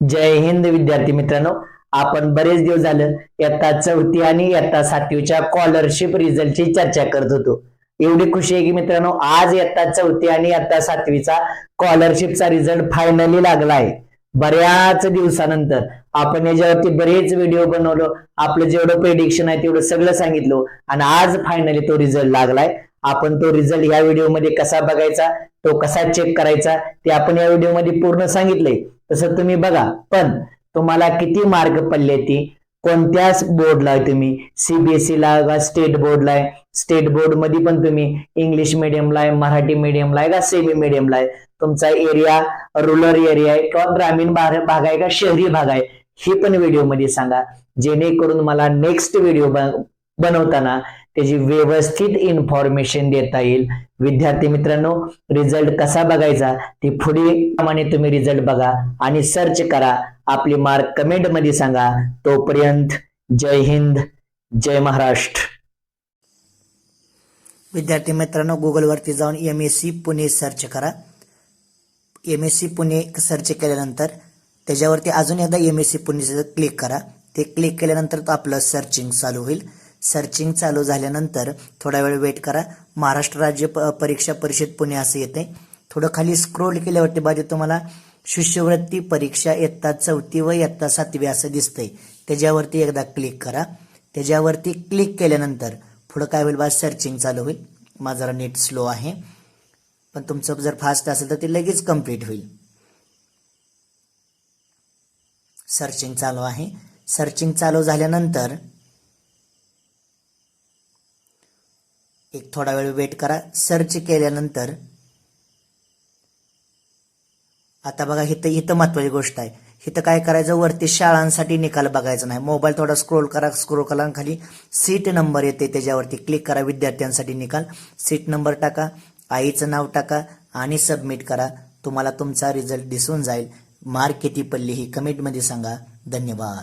जय हिंद विद्यार्थी मित्रांनो. आपण बरेच दिवस झालं इयत्ता 4थी आणि इयत्ता 7वीच्या स्कॉलरशिप रिझल्टची चर्चा करत होतो. एवढी खुशी आहे की मित्रांनो, आज इयत्ता 4थी आणि इयत्ता 7वीचा स्कॉलरशिपचा रिझल्ट फायनली लागला आहे. बऱ्याच दिवसानंतर आपण याच्यावरती बरेच व्हिडिओ बनवलो, आपलं जेवढं प्रेडिक्शन आहे तेवढं सगळं सांगितलं आणि आज फायनली तो रिझल्ट लागलाय. आपण तो रिझल्ट या व्हिडिओमध्ये कसा बघायचा, तो कसा चेक करायचा ते आपण या व्हिडिओमध्ये पूर्ण सांगितलंय. तसं तुम्ही बघा, पण तुम्हाला किती मार्क पडले ती कोणत्या बोर्डला आहे, तुम्ही सीबीएसई ला का स्टेट बोर्डला आहे, स्टेट बोर्ड मध्ये पण तुम्ही इंग्लिश मिडियमला आहे, मराठी मिडियमला आहे का सेमी मिडियमला आहे, तुमचा एरिया रुरल एरिया आहे किंवा ग्रामीण भाग आहे का शहरी भाग आहे, हे पण व्हिडिओ मध्ये सांगा, जेणेकरून मला नेक्स्ट व्हिडिओ बनवताना त्याची व्यवस्थित इन्फॉर्मेशन देता येईल. विद्यार्थी मित्रांनो, रिझल्ट कसा बघायचा ते पुढे प्रमाणे तुम्ही रिझल्ट बघा आणि सर्च करा, आपली मार्क कमेंट मध्ये सांगा. तोपर्यंत जय हिंद, जय महाराष्ट्र. विद्यार्थी मित्रांनो, गुगलवरती जाऊन MSc पुणे सर्च करा. MSc पुणे सर्च केल्यानंतर त्याच्यावरती अजून एकदा MSc पुणे क्लिक करा. ते क्लिक केल्यानंतर आपलं सर्चिंग चालू होईल. सर्चिंग चालू झाल्यानंतर थोडा वेळ वेट करा. महाराष्ट्र राज्य परीक्षा परिषद पुणे असं येते. थोडं खाली स्क्रोल केल्यावरती बाजू तुम्हाला शिष्यवृत्ती परीक्षा इयत्ता 4थी व इयत्ता 7वी असं दिसतंय. त्याच्यावरती एकदा क्लिक करा. त्याच्यावरती क्लिक केल्यानंतर पुढं काय होईल बा, सर्चिंग चालू होईल. माझा जरा नेट स्लो आहे, पण तुमचं जर फास्ट असेल तर ते लगेच कम्प्लीट होईल. सर्चिंग चालू आहे. सर्चिंग चालू झाल्यानंतर एक थोडा वेळ वेट करा. सर्च केल्यानंतर आता बघा, इथं महत्वाची गोष्ट आहे. इथं काय करायचं, वरती शाळांसाठी निकाल बघायचा नाही. मोबाईल थोडा स्क्रोल करा. स्क्रोल करा, खाली सीट नंबर येते त्याच्यावरती क्लिक करा. विद्यार्थ्यांसाठी निकाल, सीट नंबर टाका, आईचं नाव टाका आणि सबमिट करा. तुम्हाला तुमचा रिझल्ट दिसून जाईल. मार्क किती पडले ही कमेंटमध्ये सांगा. धन्यवाद.